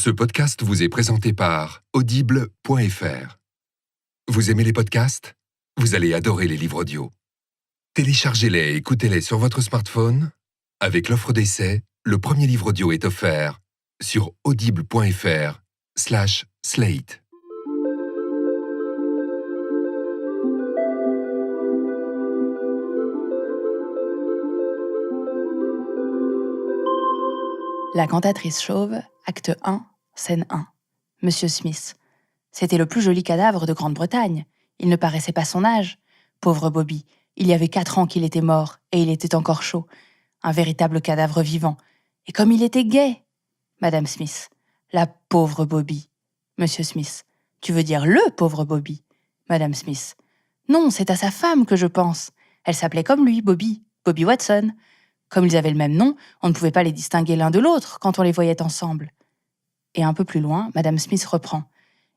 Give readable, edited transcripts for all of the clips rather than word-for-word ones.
Ce podcast vous est présenté par Audible.fr. Vous aimez les podcasts ? Vous allez adorer les livres audio. Téléchargez-les et écoutez-les sur votre smartphone. Avec l'offre d'essai, le premier livre audio est offert sur audible.fr/slate. La cantatrice chauve, acte 1, scène 1. Monsieur Smith. C'était le plus joli cadavre de Grande-Bretagne. Il ne paraissait pas son âge. Pauvre Bobby, il y avait 4 ans qu'il était mort, et il était encore chaud. Un véritable cadavre vivant. Et comme il était gai. Madame Smith. La pauvre Bobby. Monsieur Smith. Tu veux dire le pauvre Bobby. Madame Smith. Non, c'est à sa femme que je pense. Elle s'appelait comme lui, Bobby. Bobby Watson. Comme ils avaient le même nom, on ne pouvait pas les distinguer l'un de l'autre quand on les voyait ensemble. Et un peu plus loin, Madame Smith reprend.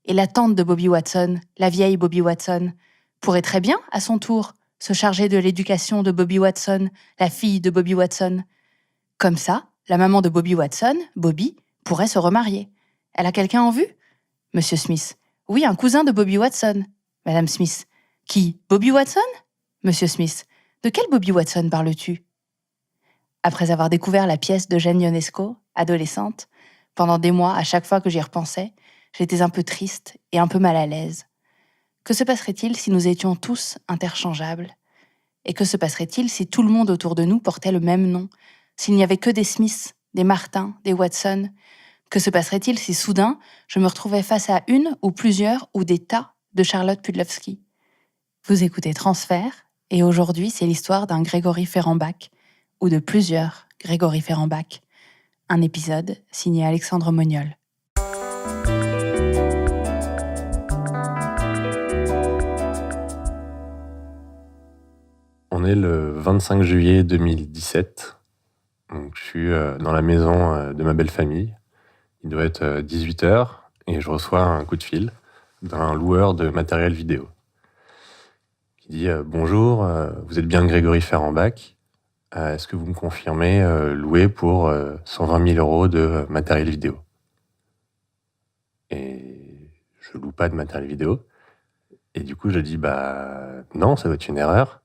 Et la tante de Bobby Watson, la vieille Bobby Watson, pourrait très bien, à son tour, se charger de l'éducation de Bobby Watson, la fille de Bobby Watson. Comme ça, la maman de Bobby Watson, Bobby, pourrait se remarier. Elle a quelqu'un en vue ? Monsieur Smith. Oui, un cousin de Bobby Watson. Madame Smith. Qui ? Bobby Watson ? Monsieur Smith. De quel Bobby Watson parles-tu ? Après avoir découvert la pièce d'Eugène Ionesco, adolescente, pendant des mois, à chaque fois que j'y repensais, j'étais un peu triste et un peu mal à l'aise. Que se passerait-il si nous étions tous interchangeables ? Et que se passerait-il si tout le monde autour de nous portait le même nom ? S'il n'y avait que des Smiths, des Martin, des Watson ? Que se passerait-il si soudain, je me retrouvais face à une ou plusieurs ou des tas de Charlotte Pudlowski ? Vous écoutez Transfert, et aujourd'hui c'est l'histoire d'un Grégory Ferrambach, ou de plusieurs Grégory Ferrambach. Un épisode signé Alexandre Moniol. On est le 25 juillet 2017. Donc, je suis dans la maison de ma belle famille. Il doit être 18h et je reçois un coup de fil d'un loueur de matériel vidéo qui dit « Bonjour, vous êtes bien Grégory Ferrambach. Est-ce que vous me confirmez louer pour 120 000 euros de matériel vidéo ?» Et je loue pas de matériel vidéo. Et du coup, je dis « non, ça doit être une erreur. »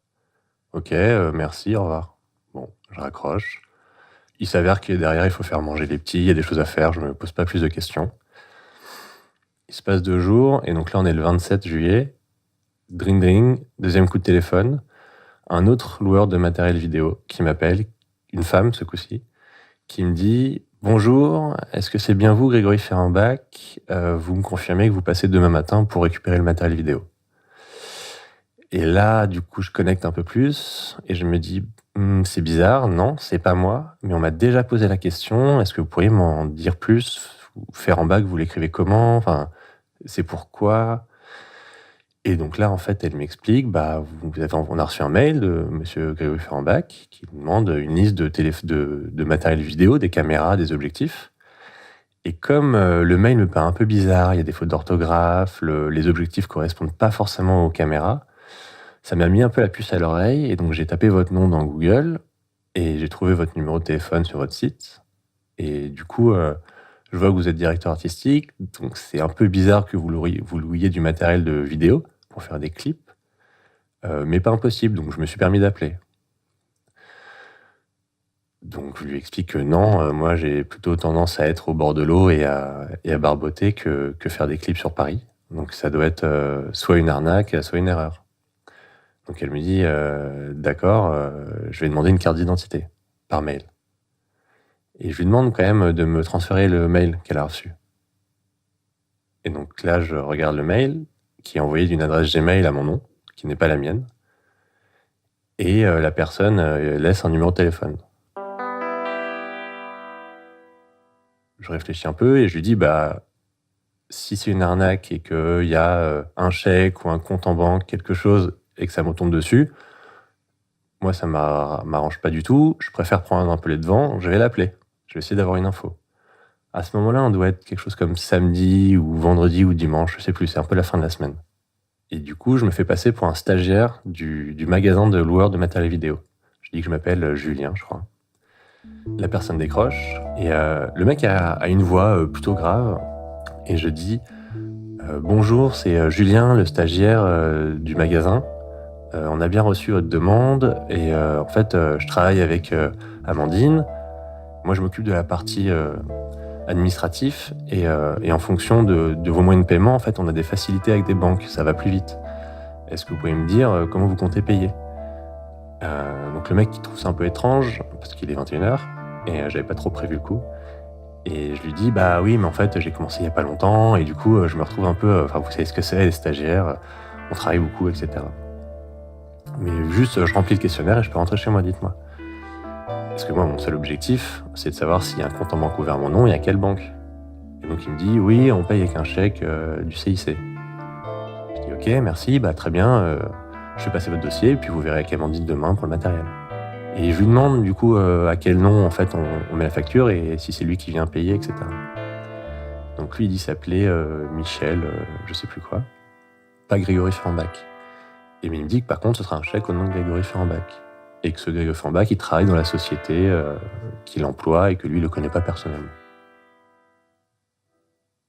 Ok, merci, au revoir. Bon, je raccroche. Il s'avère que derrière, il faut faire manger les petits, il y a des choses à faire, je ne me pose pas plus de questions. Il se passe 2 jours, et donc là, on est le 27 juillet. Dring dring, deuxième coup de téléphone. Un autre loueur de matériel vidéo qui m'appelle, une femme ce coup-ci, qui me dit « Bonjour, est-ce que c'est bien vous, Grégory Ferrambach ? Vous me confirmez que vous passez demain matin pour récupérer le matériel vidéo ?» Et là, du coup, je connecte un peu plus et je me dis c'est bizarre, non, c'est pas moi, mais on m'a déjà posé la question. Est-ce que vous pourriez m'en dire plus ? Ferrambach, vous l'écrivez comment ? Enfin, c'est pourquoi ? Et donc là, en fait, elle m'explique on a reçu un mail de monsieur Grégory Ferrambach qui nous demande une liste de matériel vidéo, des caméras, des objectifs. Et comme le mail me paraît un peu bizarre, il y a des fautes d'orthographe, les objectifs correspondent pas forcément aux caméras. Ça m'a mis un peu la puce à l'oreille, et donc j'ai tapé votre nom dans Google, et j'ai trouvé votre numéro de téléphone sur votre site. Et du coup, je vois que vous êtes directeur artistique, donc c'est un peu bizarre que vous louiez du matériel de vidéo pour faire des clips, mais pas impossible, donc je me suis permis d'appeler. Donc je lui explique que non, moi j'ai plutôt tendance à être au bord de l'eau et à barboter que faire des clips sur Paris. Donc ça doit être soit une arnaque, soit une erreur. Donc elle me dit d'accord, je vais demander une carte d'identité par mail. Et je lui demande quand même de me transférer le mail qu'elle a reçu. Et donc là, je regarde le mail qui est envoyé d'une adresse Gmail à mon nom, qui n'est pas la mienne. Et la personne laisse un numéro de téléphone. Je réfléchis un peu et je lui dis si c'est une arnaque et qu'il y a un chèque ou un compte en banque, quelque chose, et que ça me tombe dessus, moi, ça m'arrange pas du tout. Je préfère prendre un peu les devants. Je vais l'appeler. Je vais essayer d'avoir une info. À ce moment-là, on doit être quelque chose comme samedi ou vendredi ou dimanche. Je sais plus. C'est un peu la fin de la semaine. Et du coup, je me fais passer pour un stagiaire du magasin de loueurs de matériel vidéo. Je dis que je m'appelle Julien, je crois. La personne décroche et le mec a une voix plutôt grave et je dis bonjour, c'est Julien, le stagiaire du magasin. On a bien reçu votre demande et en fait je travaille avec Amandine. Moi je m'occupe de la partie administrative et en fonction de vos moyens de paiement, en fait on a des facilités avec des banques, ça va plus vite. Est-ce que vous pouvez me dire comment vous comptez payer? Donc le mec il trouve ça un peu étrange parce qu'il est 21h et j'avais pas trop prévu le coup. Et je lui dis bah oui mais en fait j'ai commencé il y a pas longtemps et du coup je me retrouve un peu, vous savez ce que c'est les stagiaires, on travaille beaucoup etc. Mais juste je remplis le questionnaire et je peux rentrer chez moi, dites-moi. Parce que moi mon seul objectif c'est de savoir s'il y a un compte en banque ouvert à mon nom et à quelle banque. Et donc il me dit oui on paye avec un chèque du CIC. Je dis ok merci, bah très bien, je vais passer votre dossier et puis vous verrez avec Amandine demain pour le matériel. Et je lui demande du coup à quel nom en fait on met la facture et si c'est lui qui vient payer, etc. Donc lui il dit s'appeler Michel, je sais plus quoi, pas Grégory Ferrambach. Et il me dit que par contre ce sera un chèque au nom de Grégory Ferrambach. Et que ce Grégory Ferrambach il travaille dans la société qu'il emploie et que lui il le connaît pas personnellement.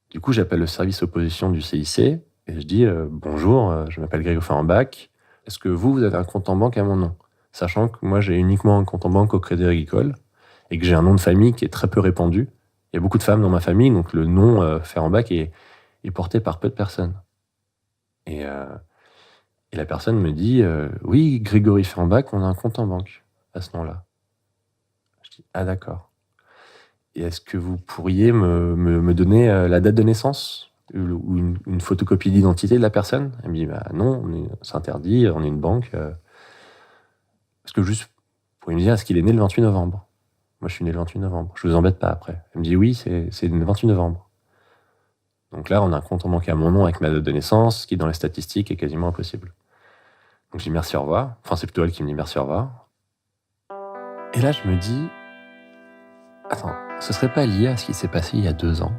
Du coup j'appelle le service opposition du CIC et je dis bonjour, je m'appelle Grégory Ferrambach, est-ce que vous avez un compte en banque à mon nom? Sachant que moi j'ai uniquement un compte en banque au Crédit Agricole et que j'ai un nom de famille qui est très peu répandu. Il y a beaucoup de femmes dans ma famille, donc le nom Ferrambach est porté par peu de personnes. Et la personne me dit oui, Grégory Ferrambach, on a un compte en banque à ce nom-là. Je dis ah d'accord. Et est-ce que vous pourriez me donner la date de naissance ou une photocopie d'identité de la personne? Elle me dit bah non, c'est interdit, on est une banque. Parce que juste, vous pouvez me dire, est-ce qu'il est né le 28 novembre? Moi, je suis né le 28 novembre. Je vous embête pas après. Elle me dit, oui, c'est le 28 novembre. Donc là, on a un compte en banque à mon nom avec ma date de naissance, ce qui, dans les statistiques, est quasiment impossible. Donc je dis merci, au revoir. Enfin, c'est plutôt elle qui me dit merci, au revoir. Et là, je me dis, attends, ce serait pas lié à ce qui s'est passé il y a 2 ans?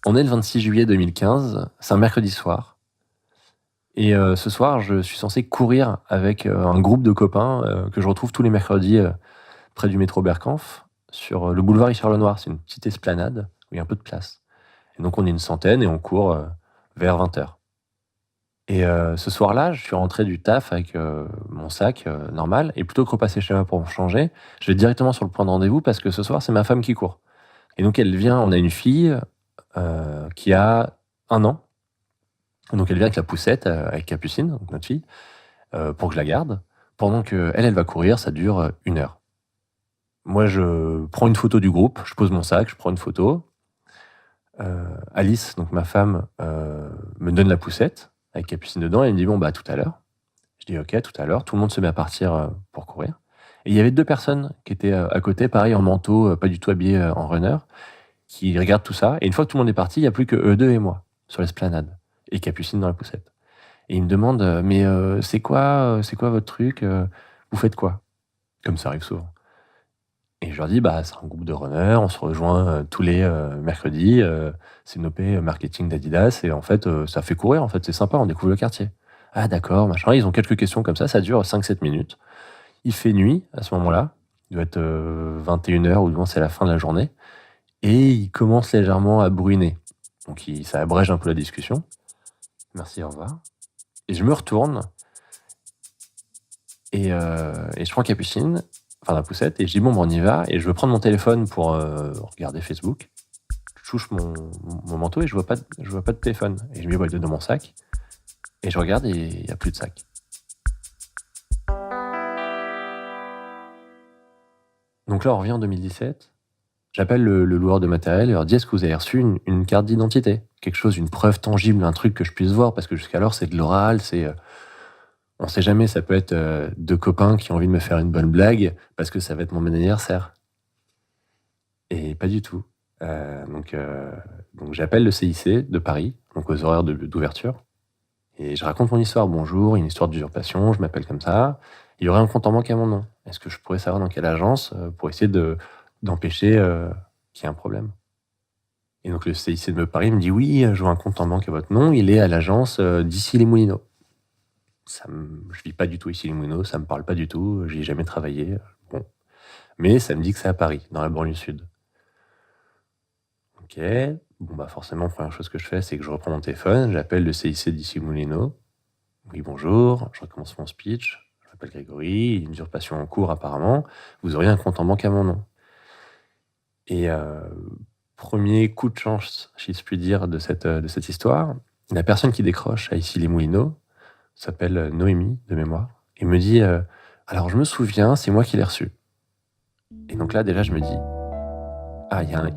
On est le 26 juillet 2015, c'est un mercredi soir. Et ce soir, je suis censé courir avec un groupe de copains que je retrouve tous les mercredis près du métro Berkanf, sur le boulevard Richard Lenoir. C'est une petite esplanade où il y a un peu de place. Et donc on est une centaine et on court vers 20h. Et ce soir-là, je suis rentré du taf avec mon sac normal, et plutôt que repasser chez moi pour me changer, je vais directement sur le point de rendez-vous parce que ce soir, c'est ma femme qui court. Et donc elle vient, on a une fille qui a 1 an. Donc elle vient avec la poussette, avec Capucine, donc notre fille, pour que je la garde. Pendant qu'elle va courir, ça dure 1 heure. Moi, je prends une photo du groupe, je pose mon sac, je prends une photo. Alice, donc ma femme, me donne la poussette, avec Capucine dedans, et elle me dit bon, bah à tout à l'heure. Je dis ok, tout à l'heure. Tout le monde se met à partir pour courir. Et il y avait 2 personnes qui étaient à côté, pareil, en manteau, pas du tout habillés en runner, qui regardent tout ça. Et une fois que tout le monde est parti, il n'y a plus que eux 2 et moi, sur l'esplanade. Et Capucine dans la poussette. Et il me demande mais c'est quoi votre truc, vous faites quoi? Comme ça arrive souvent. Et je leur dis bah c'est un groupe de runners, on se rejoint tous les mercredis, c'est une OP marketing d'Adidas et en fait ça fait courir, en fait c'est sympa, on découvre le quartier. Ah d'accord, machin, ils ont quelques questions comme ça dure 5-7 minutes. Il fait nuit à ce moment-là, il doit être 21h ou du moins c'est la fin de la journée, et il commence légèrement à bruiner. Donc ça abrège un peu la discussion. Merci, au revoir. Et je me retourne et je prends Capucine, enfin la poussette, et je dis bon, on y va. Et je veux prendre mon téléphone pour regarder Facebook. Je touche mon manteau et je vois pas de téléphone. Et je mets dans mon sac et je regarde et il n'y a plus de sac. Donc là, on revient en 2017. J'appelle le loueur de matériel et leur dis est-ce que vous avez reçu une carte d'identité? Quelque chose, une preuve tangible, un truc que je puisse voir, parce que jusqu'alors c'est de l'oral, on sait jamais, ça peut être 2 copains qui ont envie de me faire une bonne blague parce que ça va être mon anniversaire. Et pas du tout. Donc j'appelle le CIC de Paris, donc aux horaires d'ouverture, et je raconte mon histoire. Bonjour, une histoire d'usurpation, je m'appelle comme ça. Il y aurait un compte en banque à mon nom. Est-ce que je pourrais savoir dans quelle agence pour essayer d'empêcher qu'il y ait un problème? Et donc le CIC de Paris me dit oui, je vois un compte en banque à votre nom, il est à l'agence d'Issy-les-Moulineaux. Je vis pas du tout ici les Moulineaux, ça me parle pas du tout, j'y ai jamais travaillé. Bon. Mais ça me dit que c'est à Paris, dans la banlieue sud. Ok. Bon, bah forcément, première chose que je fais, c'est que je reprends mon téléphone, j'appelle le CIC d'ici Moulineaux. Oui, bonjour, je recommence mon speech. Je m'appelle Grégory, une usurpation en cours apparemment. Vous auriez un compte en banque à mon nom. Et premier coup de chance, si je puis dire, de cette histoire, la personne qui décroche à ici les Moulineaux s'appelle Noémie, de mémoire, et me dit alors je me souviens, c'est moi qui l'ai reçu. Et donc là, déjà, je me dis ah, il y a un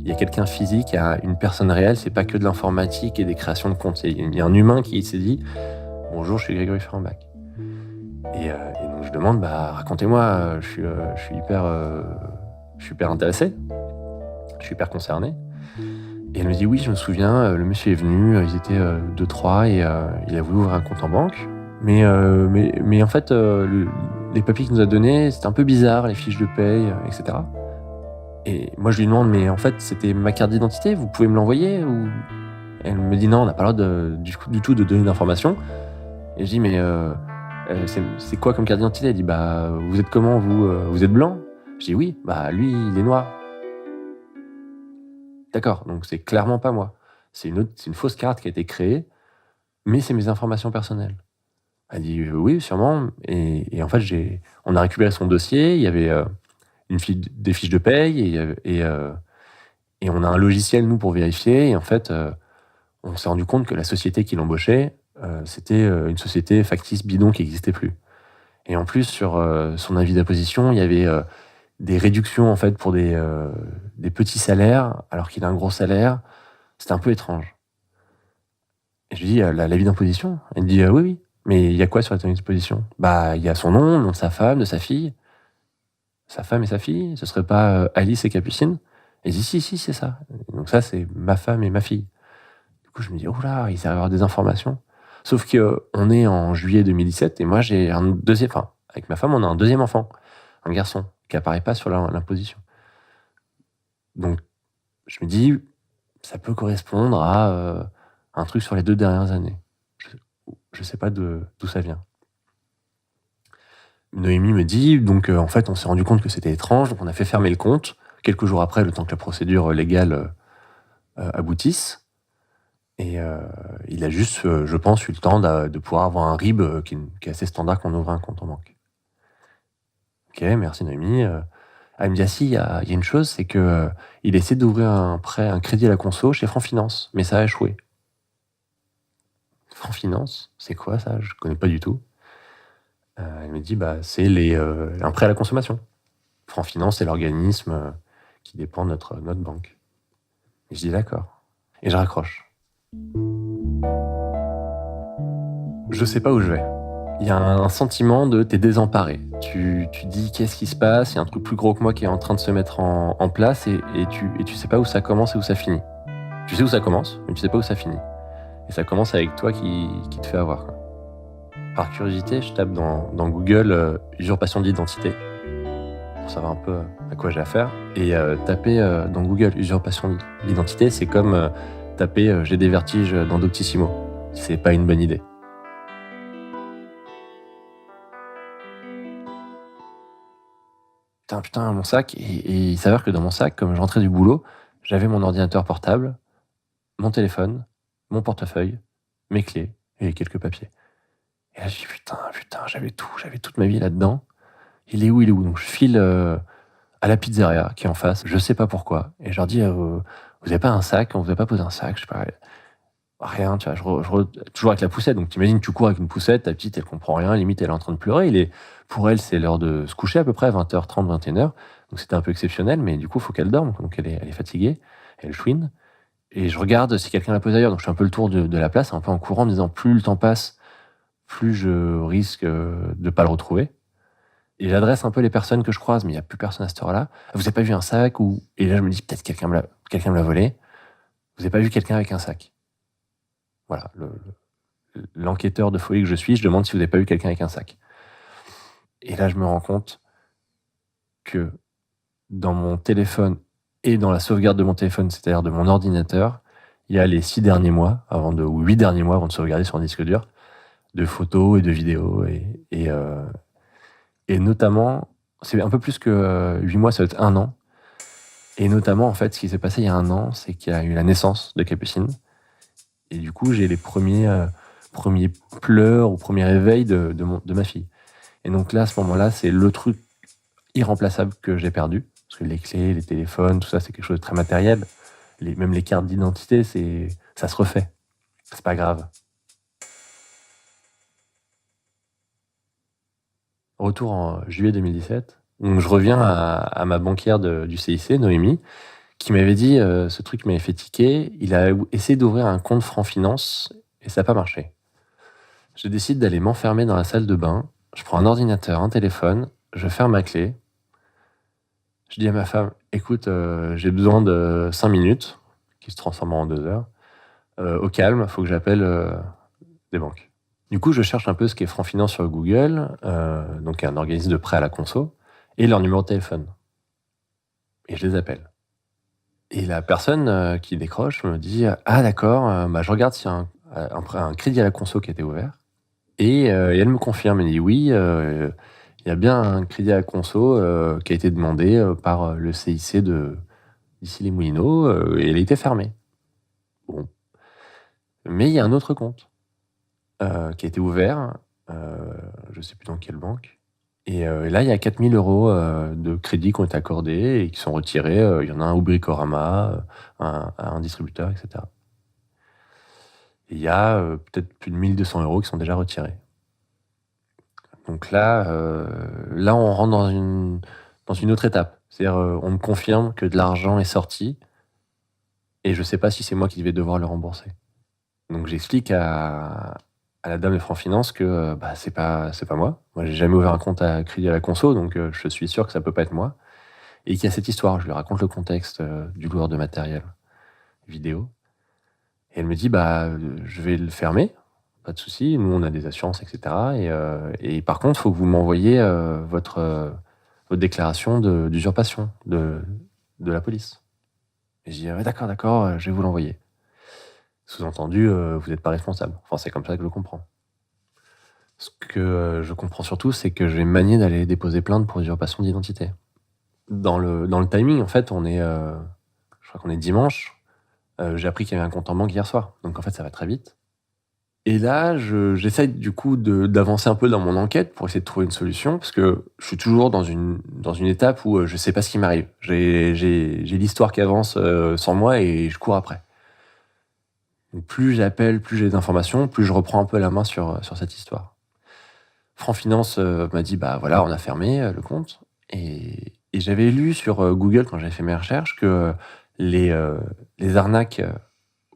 il y a quelqu'un physique, il y a une personne réelle, c'est pas que de l'informatique et des créations de comptes. Il y a un humain qui s'est dit bonjour, je suis Grégory Ferrenbach. Et donc je demande racontez-moi, je suis hyper intéressé, je suis hyper concerné. Et elle me dit oui, je me souviens, le monsieur est venu, ils étaient 2-3 et il a voulu ouvrir un compte en banque. Mais en fait, les papiers qu'il nous a donnés, c'était un peu bizarre, les fiches de paye, etc. Et moi, je lui demande, mais en fait, c'était ma carte d'identité, vous pouvez me l'envoyer ou... Elle me dit non, on n'a pas le droit du tout de donner d'informations. Et je dis, mais c'est quoi comme carte d'identité? Elle dit, vous êtes comment, vous êtes blanc? Je dis oui, lui, il est noir. D'accord, donc c'est clairement pas moi. C'est une fausse carte qui a été créée, mais c'est mes informations personnelles. Elle dit oui, sûrement. Et en fait, on a récupéré son dossier, il y avait des fiches de paye et on a un logiciel, nous, pour vérifier. Et en fait, on s'est rendu compte que la société qui l'embauchait, c'était une société factice bidon qui n'existait plus. Et en plus, sur son avis d'imposition, il y avait des réductions en fait pour des petits salaires, alors qu'il a un gros salaire. C'était un peu étrange. Et je lui dis l'avis d'imposition. Elle me dit oui. Mais il y a quoi sur l'avis d'imposition? Il y a son nom, le nom de sa femme, de sa fille. Sa femme et sa fille, ce serait pas Alice et Capucine? Elle dit si, c'est ça. Et donc ça, c'est ma femme et ma fille. Du coup, je me dis, oula, il va y avoir des informations. Sauf qu'on est en juillet 2017 et moi, j'ai avec ma femme, on a un deuxième enfant, un garçon, qui apparaît pas sur l'imposition. Donc, je me dis, ça peut correspondre à un truc sur les 2 dernières années. Je sais pas d'où ça vient. Noémie me dit, donc en fait, on s'est rendu compte que c'était étrange, donc on a fait fermer le compte, quelques jours après, le temps que la procédure légale aboutisse. Et il a juste, je pense, eu le temps de pouvoir avoir un RIB qui est assez standard quand on ouvre un compte en banque. Ok, merci Noémie. Elle me dit, il y a une chose, c'est que il a essayé d'ouvrir un crédit à la conso chez Franc Finance, mais ça a échoué. Franc Finance, c'est quoi ça? Je connais pas du tout. Elle me dit, c'est un prêt à la consommation. Franc Finance, c'est l'organisme qui dépend de notre banque. Et je dis d'accord. Et je raccroche. Je sais pas où je vais. Il y a un sentiment de t'es désemparé. Tu dis qu'est-ce qui se passe? Il y a un truc plus gros que moi qui est en train de se mettre en place et tu sais pas où ça commence et où ça finit. Tu sais où ça commence, mais tu sais pas où ça finit. Et ça commence avec toi qui te fait avoir, quoi. Par curiosité, je tape dans Google usurpation d'identité pour savoir un peu à quoi j'ai affaire. Et taper dans Google usurpation d'identité, c'est comme taper j'ai des vertiges dans Doctissimo. C'est pas une bonne idée. Putain, mon sac. Et il s'avère que dans mon sac, comme je rentrais du boulot, j'avais mon ordinateur portable, mon téléphone, mon portefeuille, mes clés et quelques papiers. Et là, je dis putain, j'avais toute ma vie là-dedans. Il est où? Donc je file à la pizzeria qui est en face, je sais pas pourquoi. Et je leur dis, vous avez pas un sac? On vous a pas posé un sac? Je sais pas. Rien, tu vois, toujours avec la poussette. Donc t'imagines, tu cours avec une poussette, ta petite, elle comprend rien, limite elle est en train de pleurer. Pour elle, c'est l'heure de se coucher à peu près, 20h30, 21h. Donc c'était un peu exceptionnel, mais du coup, il faut qu'elle dorme. Donc elle est fatiguée, elle chouine. Et je regarde si quelqu'un la pose ailleurs. Donc je fais un peu le tour de la place, un peu en courant, en me disant, plus le temps passe, plus je risque de pas le retrouver. Et j'adresse un peu les personnes que je croise, mais il n'y a plus personne à cette heure-là. Vous n'avez pas vu un sac? Et là, je me dis, peut-être quelqu'un me l'a volé. Vous n'avez pas vu quelqu'un avec un sac? Voilà, l'enquêteur de folie que je suis, je demande si vous n'avez pas vu quelqu'un avec un sac. Et là, je me rends compte que dans mon téléphone et dans la sauvegarde de mon téléphone, c'est-à-dire de mon ordinateur, il y a les 6 derniers mois, ou 8 derniers mois avant de sauvegarder sur un disque dur, de photos et de vidéos. Et notamment, c'est un peu plus que 8 mois, ça va être 1 an. Et notamment, en fait, ce qui s'est passé il y a 1 an, c'est qu'il y a eu la naissance de Capucine. Et du coup, j'ai les premiers pleurs ou premiers réveils de ma fille. Et donc là, à ce moment-là, c'est le truc irremplaçable que j'ai perdu. Parce que les clés, les téléphones, tout ça, c'est quelque chose de très matériel. Même les cartes d'identité, ça se refait. C'est pas grave. Retour en juillet 2017. Donc je reviens à ma banquière du CIC, Noémie, qui m'avait dit ce truc m'avait fait tiquer. Il a essayé d'ouvrir un compte Franc Finance et ça n'a pas marché. Je décide d'aller m'enfermer dans la salle de bain. Je prends un ordinateur, un téléphone, je ferme ma clé. Je dis à ma femme, écoute, j'ai besoin de 5 minutes, qui se transformeront en 2 heures. Au calme, il faut que j'appelle des banques. Du coup, je cherche un peu ce qu'est Franc Finance sur Google, donc un organisme de prêt à la conso, et leur numéro de téléphone. Et je les appelle. Et la personne qui décroche me dit « Ah d'accord, je regarde s'il y a un crédit à la conso qui a été ouvert. » Et elle me confirme, elle dit « Oui, il y a bien un crédit à la conso qui a été demandé par le CIC d'Issy-les-Moulineaux et il a été fermé. » Bon. Mais il y a un autre compte qui a été ouvert, je ne sais plus dans quelle banque. Et là, il y a 4 000 € de crédits qui ont été accordés et qui sont retirés. Il y en a un au Bricorama, à un distributeur, etc. Et il y a peut-être plus de 1 200 € qui sont déjà retirés. Donc là, on rentre dans une autre étape. C'est-à-dire, on me confirme que de l'argent est sorti et je ne sais pas si c'est moi qui vais devoir le rembourser. Donc j'explique à la dame de Franc Finance que c'est pas moi. Moi, j'ai jamais ouvert un compte à crédit à la conso, donc je suis sûr que ça peut pas être moi. Et qu'il y a cette histoire. Je lui raconte le contexte du loueur de matériel vidéo. Et elle me dit, je vais le fermer, pas de souci. Nous, on a des assurances, etc. Et par contre, il faut que vous m'envoyiez votre déclaration d'usurpation de la police. Et je dis, ouais, d'accord, je vais vous l'envoyer. Sous-entendu, vous n'êtes pas responsable. Enfin, c'est comme ça que je le comprends. Ce que je comprends surtout, c'est que je vais me manier d'aller déposer plainte pour usurpation d'identité. Dans le timing, en fait, je crois qu'on est dimanche. J'ai appris qu'il y avait un compte en banque hier soir. Donc, en fait, ça va très vite. Et là, j'essaye du coup d'avancer un peu dans mon enquête pour essayer de trouver une solution, parce que je suis toujours dans une étape où je sais pas ce qui m'arrive. J'ai l'histoire qui avance sans moi et je cours après. Donc, plus j'appelle, plus j'ai d'informations, plus je reprends un peu la main sur cette histoire. Franc Finance m'a dit, voilà, on a fermé le compte. Et j'avais lu sur Google, quand j'avais fait mes recherches, que les arnaques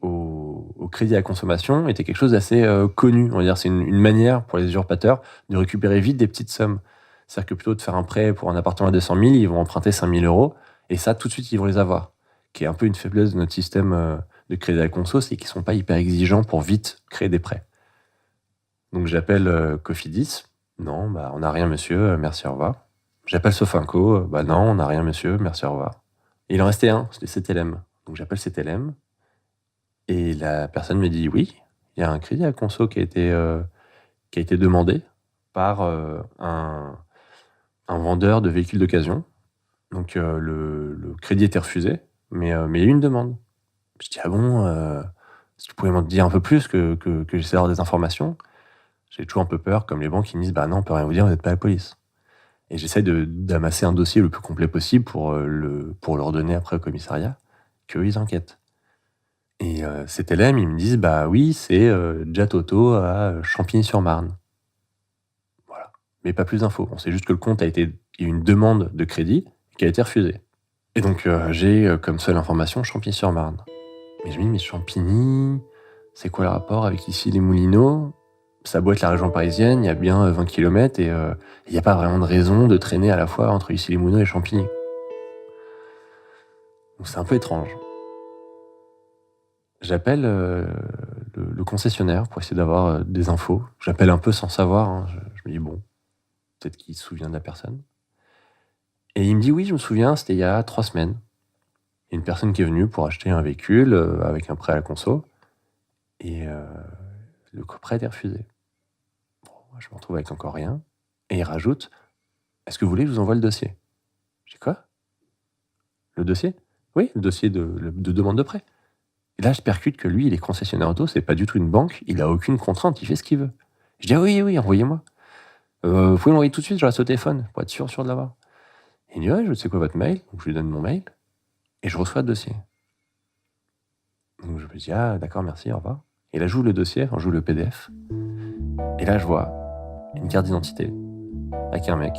au crédit à la consommation était quelque chose d'assez connu. On va dire, c'est une manière pour les usurpateurs de récupérer vite des petites sommes. C'est-à-dire que plutôt de faire un prêt pour un appartement à 200 000, ils vont emprunter 5 000 €, et ça, tout de suite, ils vont les avoir. Qui est un peu une faiblesse de notre système de crédit à la conso, c'est qu'ils ne sont pas hyper exigeants pour vite créer des prêts. Donc j'appelle Cofidis. Non, on n'a rien, monsieur, merci, au revoir. J'appelle Sofinco. Non, on n'a rien, monsieur, merci, au revoir. Et il en restait un, c'était CTLM. Donc j'appelle CTLM. Et la personne me dit, oui, il y a un crédit à conso qui a été demandé par un vendeur de véhicules d'occasion. Donc le crédit était refusé, mais il y a eu une demande. Je dis, ah bon, est-ce que vous pouvez m'en dire un peu plus, que j'essaie d'avoir des informations? J'ai toujours un peu peur, comme les banques qui me disent, non, on peut rien vous dire, vous n'êtes pas la police. Et j'essaie d'amasser un dossier le plus complet possible pour leur donner après au commissariat, qu'eux, ils enquêtent. Et CTLM, ils me disent, oui, c'est Jet Auto à Champigny-sur-Marne. Voilà. Mais pas plus d'infos. On sait juste que le compte il y a eu une demande de crédit qui a été refusée. Et donc, j'ai comme seule information Champigny-sur-Marne. Mais je me dis, mais Champigny, c'est quoi le rapport avec Issy-les-Moulineaux? Ça doit être la région parisienne, il y a bien 20 km et il n'y a pas vraiment de raison de traîner à la fois entre Issy-les-Moulineaux et Champigny. Donc c'est un peu étrange. J'appelle le concessionnaire pour essayer d'avoir des infos. J'appelle un peu sans savoir. Hein. Je me dis, bon, peut-être qu'il se souvient de la personne. Et il me dit, oui, je me souviens, c'était il y a 3 semaines. Il y a une personne qui est venue pour acheter un véhicule avec un prêt à la conso. Et le prêt est refusé. je me retrouve avec encore rien. Et il rajoute, est-ce que vous voulez que je vous envoie le dossier? Je dis quoi? Le dossier? Oui, le dossier de demande de prêt. Et là, je percute que lui, il est concessionnaire auto, c'est pas du tout une banque, il a aucune contrainte, il fait ce qu'il veut. Je dis, ah oui, envoyez-moi. Vous pouvez m'envoyer tout de suite, je reste au téléphone, pour être sûr de l'avoir. Il dit, ouais, je sais quoi votre mail? Donc je lui donne mon mail, et je reçois le dossier. Donc je me dis, ah d'accord, merci, au revoir. Et là, j'ouvre le dossier, enfin, j'ouvre le PDF, et là, je vois une carte d'identité avec un mec,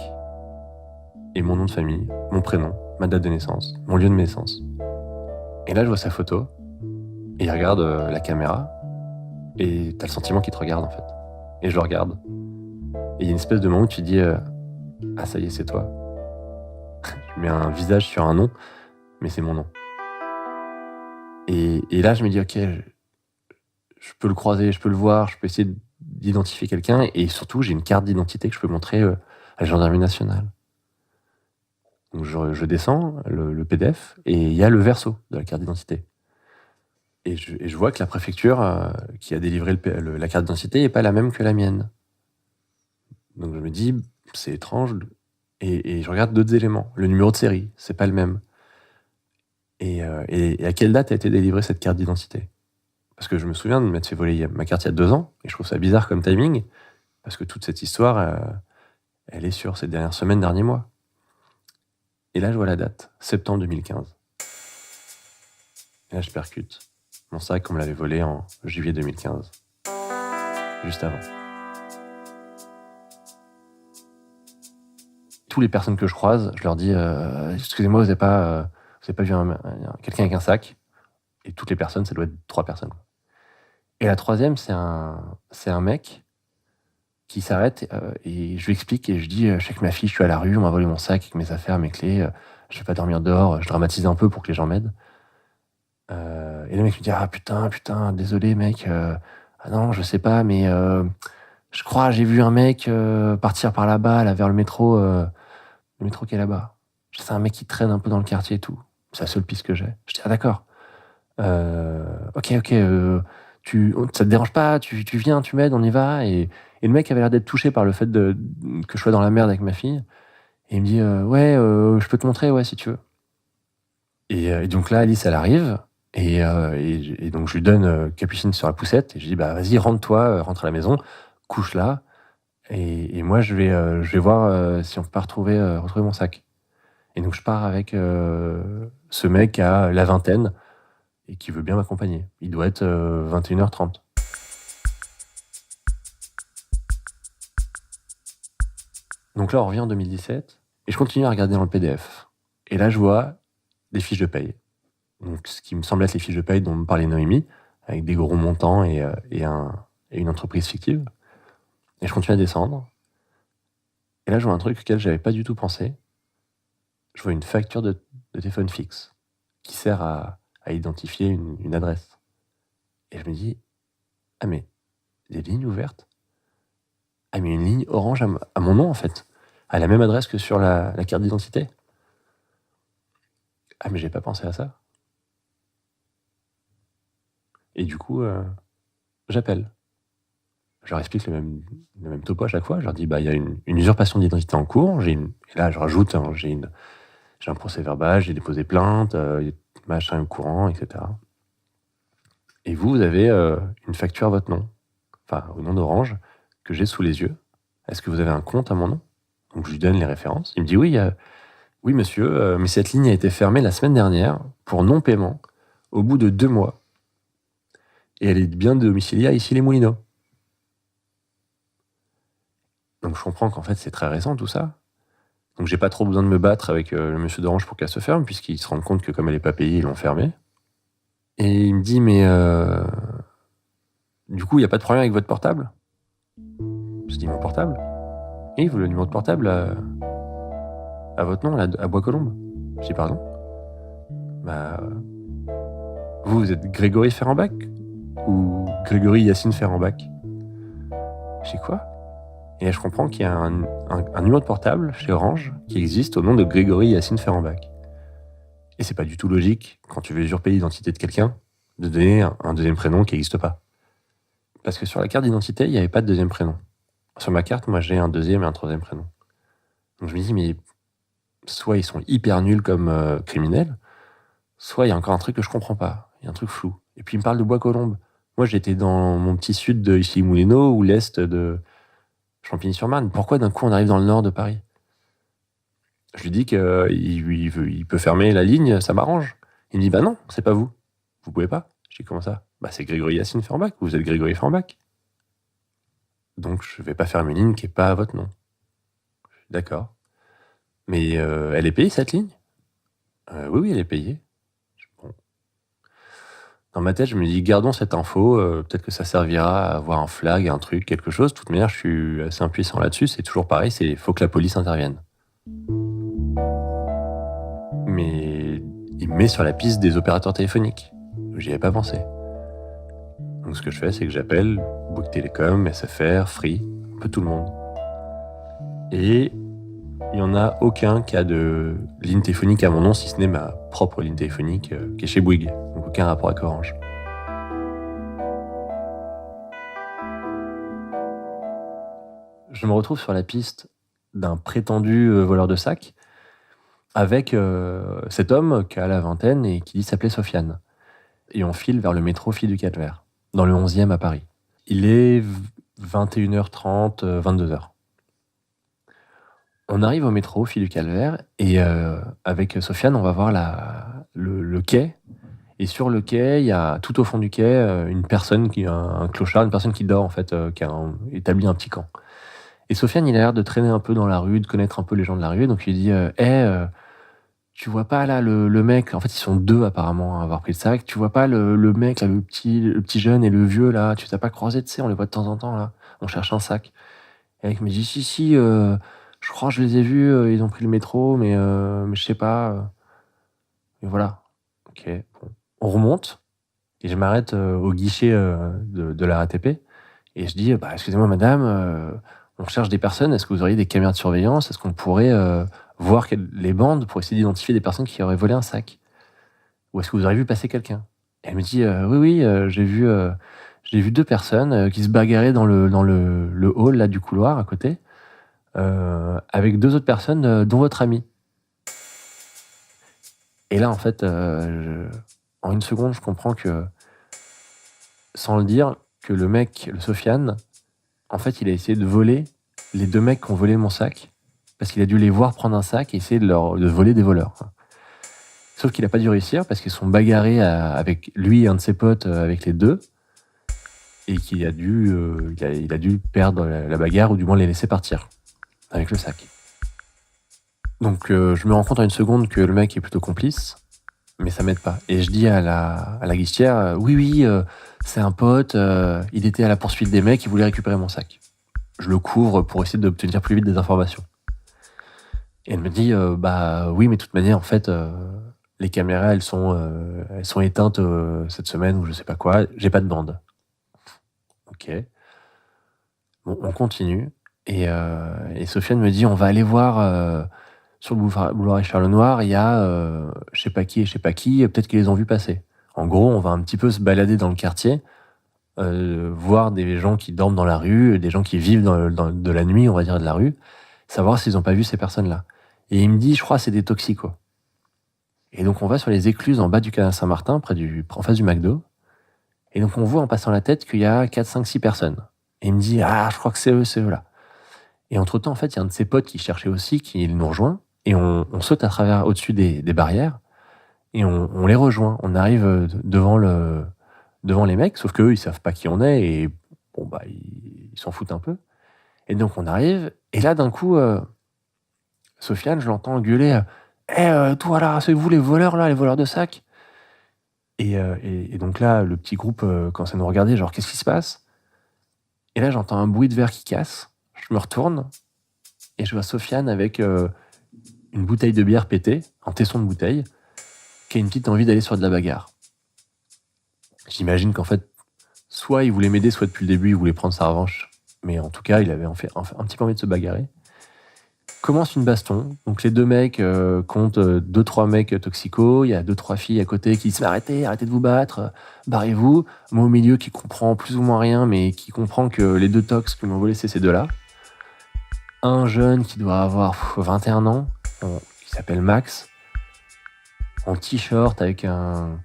et mon nom de famille, mon prénom, ma date de naissance, mon lieu de naissance. Et là, je vois sa photo, et il regarde la caméra, et t'as le sentiment qu'il te regarde, en fait. Et je le regarde. Et il y a une espèce de moment où tu te dis, ah ça y est, c'est toi. Je mets un visage sur un nom, mais c'est mon nom. Et là, je me dis, ok, je peux le croiser, je peux le voir, je peux essayer d'identifier quelqu'un, et surtout, j'ai une carte d'identité que je peux montrer à la gendarmerie nationale. Donc je descends le PDF, et il y a le verso de la carte d'identité. Et je vois que la préfecture qui a délivré la carte d'identité n'est pas la même que la mienne. Donc je me dis, c'est étrange, et je regarde d'autres éléments. Le numéro de série, c'est pas le même. Et à quelle date a été délivrée cette carte d'identité? Parce que je me souviens de m'être fait voler ma carte il y a 2 ans, et je trouve ça bizarre comme timing, parce que toute cette histoire, elle est sur ces dernières semaines, derniers mois. Et là, je vois la date, septembre 2015. Et là, je percute. Mon sac, on me l'avait volé en juillet 2015. Juste avant. Toutes les personnes que je croise, je leur dis excusez-moi, vous n'avez pas vu quelqu'un avec un sac? Et toutes les personnes, ça doit être 3 personnes. Et la troisième, c'est un mec qui s'arrête et je lui explique et je dis je suis avec ma fille, je suis à la rue, on m'a volé mon sac avec mes affaires, mes clés, je vais pas dormir dehors, je dramatise un peu pour que les gens m'aident. Et le mec me dit ah putain, désolé mec, ah non, je sais pas, mais je crois j'ai vu un mec partir par là-bas, là vers le métro qui est là-bas. C'est un mec qui traîne un peu dans le quartier et tout. C'est la seule piste que j'ai. Je dis ah d'accord. Ok, ça te dérange pas, tu viens, tu m'aides, on y va. Et le mec avait l'air d'être touché par le fait que je sois dans la merde avec ma fille. Et il me dit ouais, je peux te montrer, ouais, si tu veux. Et donc là, Alice, elle arrive. Et donc je lui donne Capucine sur la poussette. Et je dis bah vas-y, rentre-toi, rentre à la maison, couche là. Et moi, je vais voir si on peut pas retrouver mon sac. Et donc je pars avec ce mec à la vingtaine et qui veut bien m'accompagner. Il doit être 21h30. Donc là, on revient en 2017, et je continue à regarder dans le PDF. Et là, je vois des fiches de paye. Donc, ce qui me semble être les fiches de paye dont me parlait Noémie, avec des gros montants et une entreprise fictive. Et je continue à descendre. Et là, je vois un truc auquel j'avais pas du tout pensé. Je vois une facture de téléphone fixe qui sert à identifier une adresse. Et je me dis, ah mais, des lignes ouvertes? Ah mais une ligne orange à mon nom en fait, à la même adresse que sur la carte d'identité. Ah mais j'ai pas pensé à ça. Et du coup, j'appelle. Je leur explique le même topo à chaque fois. Je leur dis, bah il y a une usurpation d'identité en cours. Et là, je rajoute, j'ai un procès verbal, j'ai déposé plainte, machin au courant, etc. Et vous avez une facture à votre nom, enfin au nom d'Orange, que j'ai sous les yeux. Est-ce que vous avez un compte à mon nom? Donc je lui donne les références. Il me dit oui monsieur, mais cette ligne a été fermée la semaine dernière pour non-paiement au bout de 2 mois. Et elle est bien domiciliée à Issy-les-Moulineaux. Donc je comprends qu'en fait c'est très récent tout ça. Donc j'ai pas trop besoin de me battre avec le monsieur d'Orange pour qu'elle se ferme, puisqu'il se rend compte que comme elle n'est pas payée, ils l'ont fermée. Et il me dit mais du coup il n'y a pas de problème avec votre portable? Je dis mon portable? Et il veut le numéro de portable à votre nom, là, à Bois-Colombes. Je dis pardon? Bah vous êtes Grégory Ferrambach ou Grégory Yacine Ferrambach? Je dis quoi? Et là, je comprends qu'il y a un numéro de portable chez Orange qui existe au nom de Grégory Yacine Ferrambach. Et c'est pas du tout logique, quand tu veux usurper l'identité de quelqu'un, de donner un deuxième prénom qui n'existe pas. Parce que sur la carte d'identité, il n'y avait pas de deuxième prénom. Sur ma carte, moi, j'ai un deuxième et un troisième prénom. Donc je me dis, mais soit ils sont hyper nuls comme criminels, soit il y a encore un truc que je comprends pas. Il y a un truc flou. Et puis il me parle de Bois-Colombes. Moi, j'étais dans mon petit sud de Issy-les-Moulineaux ou l'est de Champigny-sur-Marne. Pourquoi d'un coup on arrive dans le nord de Paris? Je lui dis qu'il peut fermer la ligne, ça m'arrange. Il me dit, bah non, c'est pas vous. Vous pouvez pas. Je dis, comment ça? Bah c'est Grégory Yacine Forbach, vous êtes Grégory Forbach. Donc je vais pas fermer une ligne qui est pas à votre nom. Je suis d'accord. Mais elle est payée cette ligne? Oui, elle est payée. Bon. Dans ma tête, je me dis, gardons cette info, peut-être que ça servira à avoir un flag, un truc, quelque chose. De toute manière, je suis assez impuissant là-dessus, c'est toujours pareil, il faut que la police intervienne. Mais il me met sur la piste des opérateurs téléphoniques. J'y avais pas pensé. Donc ce que je fais, c'est que j'appelle Bouygues Télécom, SFR, Free, un peu tout le monde. Et il n'y en a aucun qui a de ligne téléphonique à mon nom, si ce n'est ma propre ligne téléphonique qui est chez Bouygues. Donc aucun rapport avec Orange. Je me retrouve sur la piste d'un prétendu voleur de sac avec cet homme qui a la vingtaine et qui s'appelait Sofiane. Et on file vers le métro Fille du Calvaire, dans le 11e à Paris. Il est 21h30, 22h. On arrive au métro Fille du Calvaire et avec Sofiane, on va voir le quai. Et sur le quai, il y a tout au fond du quai une personne, un clochard, une personne qui dort en fait, qui a établi un petit camp. Et Sofiane, il a l'air de traîner un peu dans la rue, de connaître un peu les gens de la rue. Donc il dit tu vois pas là le mec, en fait ils sont deux apparemment à avoir pris le sac, tu vois pas le mec là, le petit jeune et le vieux là, tu t'as pas croisé, tu sais, on les voit de temps en temps là, on cherche un sac. Et le mec me dit si, je crois que je les ai vus, ils ont pris le métro, mais je sais pas. Et voilà. Ok, bon. On remonte et je m'arrête au guichet de la RATP et je dis excusez-moi madame, on cherche des personnes, est-ce que vous auriez des caméras de surveillance, est-ce qu'on pourrait voir les bandes pour essayer d'identifier des personnes qui auraient volé un sac? Ou est-ce que vous auriez vu passer quelqu'un? Et elle me dit oui, j'ai vu deux personnes qui se bagarraient dans le hall là, du couloir à côté, avec deux autres personnes, dont votre ami. Et là, en fait, en une seconde, je comprends que, sans le dire, que le mec, le Sofiane, en fait, il a essayé de voler les deux mecs qui ont volé mon sac, parce qu'il a dû les voir prendre un sac et essayer de voler des voleurs. Sauf qu'il n'a pas dû réussir, parce qu'ils sont bagarrés avec lui et un de ses potes, avec les deux, et qu'il a dû, il a dû perdre la bagarre, ou du moins les laisser partir, avec le sac. Donc je me rends compte en une seconde que le mec est plutôt complice, mais ça m'aide pas. Et je dis à la guichetière, oui, c'est un pote, il était à la poursuite des mecs, il voulait récupérer mon sac. Je le couvre pour essayer d'obtenir plus vite des informations. Et elle me dit, oui, mais de toute manière, en fait, les caméras, elles sont éteintes cette semaine, ou je sais pas quoi, j'ai pas de bande. Ok. Bon, on continue, et Sofiane me dit, on va aller voir sur le boulevard Charles-Noir, il y a je sais pas qui et je sais pas qui, peut-être qu'ils les ont vus passer. En gros, on va un petit peu se balader dans le quartier, voir des gens qui dorment dans la rue, des gens qui vivent de la nuit, on va dire, de la rue, savoir s'ils n'ont pas vu ces personnes-là. Et il me dit, je crois, c'est des toxicos. Et donc, on va sur les écluses en bas du canal Saint-Martin, en face du McDo. Et donc, on voit en passant la tête qu'il y a 4, 5, 6 personnes. Et il me dit, je crois que c'est eux là. Et entre-temps, en fait, il y a un de ses potes qui cherchait aussi, qui nous rejoint. Et on saute à travers, au-dessus des barrières. Et on les rejoint. On arrive devant les mecs, sauf qu'eux, ils savent pas qui on est. Et bon, ils s'en foutent un peu. Et donc, on arrive. Et là, d'un coup, Sofiane, je l'entends gueuler, toi là, c'est vous les voleurs là, les voleurs de sacs. Et donc là, le petit groupe commence à nous regarder, genre, qu'est-ce qui se passe? Et là, j'entends un bruit de verre qui casse. Je me retourne et je vois Sofiane avec une bouteille de bière pétée, un tesson de bouteille, qui a une petite envie d'aller sur de la bagarre. J'imagine qu'en fait, soit il voulait m'aider, soit depuis le début, il voulait prendre sa revanche. Mais en tout cas, il avait un petit peu envie de se bagarrer. Commence une baston. Donc les deux mecs comptent 2-3 mecs toxicos. Il y a 2-3 filles à côté qui disent arrêtez de vous battre, barrez-vous. Moi au milieu qui comprend plus ou moins rien, mais qui comprend que les deux tox qui m'ont volé, c'est ces deux-là. un jeune qui doit avoir 21 ans, qui s'appelle Max, en t-shirt avec un